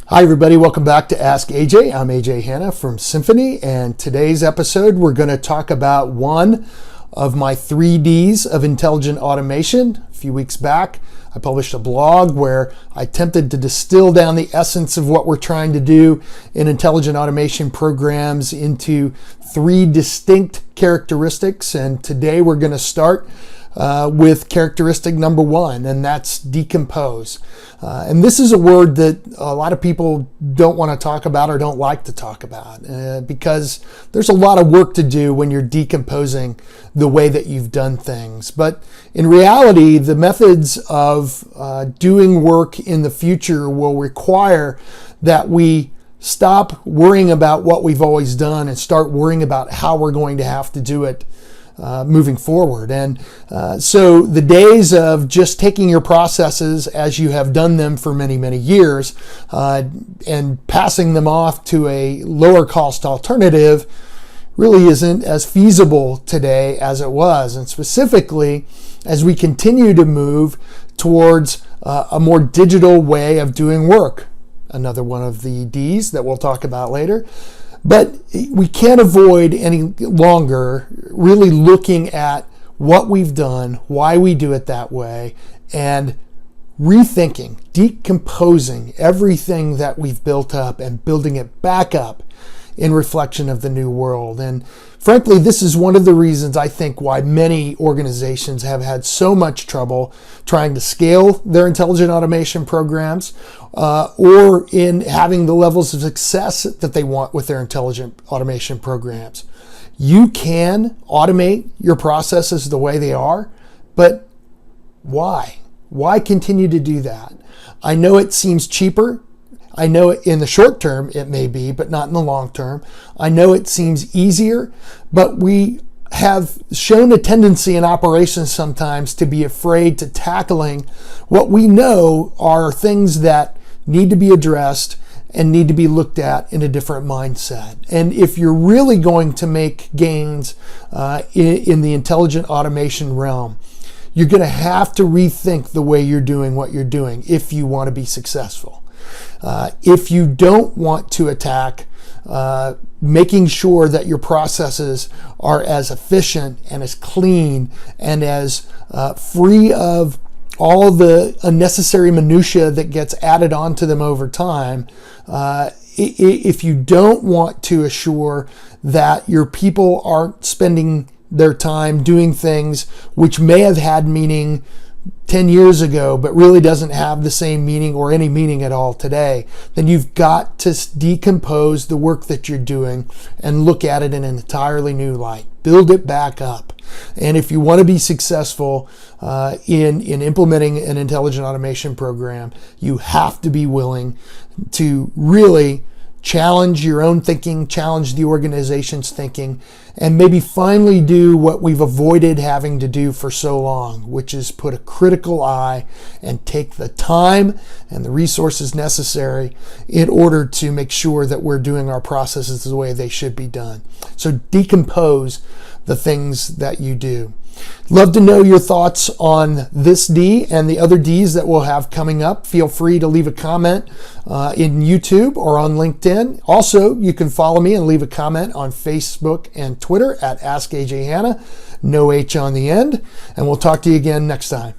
Hi everybody, welcome back to Ask AJ. I'm AJ Hanna from Symphony, and today's episode we're going to talk about one of my 3Ds of intelligent automation. A few weeks back, I published a blog where I attempted to distill down the essence of what we're trying to do in intelligent automation programs into 3 distinct characteristics, and today we're going to start with characteristic number 1, and that's decompose. And this is a word that a lot of people don't want to talk about or don't like to talk about because there's a lot of work to do when you're decomposing the way that you've done things. But in reality, the methods of doing work in the future will require that we stop worrying about what we've always done and start worrying about how we're going to have to do it moving forward. And so the days of just taking your processes as you have done them for many, many years and passing them off to a lower cost alternative really isn't as feasible today as it was. And specifically, as we continue to move towards a more digital way of doing work, another one of the D's that we'll talk about later. But we can't avoid any longer really looking at what we've done, why we do it that way, and rethinking, decomposing everything that we've built up and building it back up in reflection of the new world. And frankly, this is one of the reasons I think why many organizations have had so much trouble trying to scale their intelligent automation programs or in having the levels of success that they want with their intelligent automation programs. You can automate your processes the way they are, but why? Why continue to do that? I know it seems cheaper. I know in the short term it may be, but not in the long term. I know it seems easier, but we have shown a tendency in operations sometimes to be afraid to tackling what we know are things that need to be addressed and need to be looked at in a different mindset. And if you're really going to make gains in the intelligent automation realm, you're going to have to rethink the way you're doing what you're doing if you want to be successful. If you don't want to attack making sure that your processes are as efficient and as clean and as free of all the unnecessary minutia that gets added onto them over time, if you don't want to assure that your people aren't spending their time doing things which may have had meaning 10 years ago, but really doesn't have the same meaning or any meaning at all today, then you've got to decompose the work that you're doing and look at it in an entirely new light. Build it back up. And if you want to be successful in implementing an intelligent automation program, you have to be willing to really challenge your own thinking, challenge the organization's thinking, and maybe finally do what we've avoided having to do for so long, which is put a critical eye and take the time and the resources necessary in order to make sure that we're doing our processes the way they should be done. So decompose the things that you do. Love to know your thoughts on this D and the other Ds that we'll have coming up. Feel free to leave a comment in YouTube or on LinkedIn. Also, you can follow me and leave a comment on Facebook and Twitter at AskAJ Hanna, no H on the end. And we'll talk to you again next time.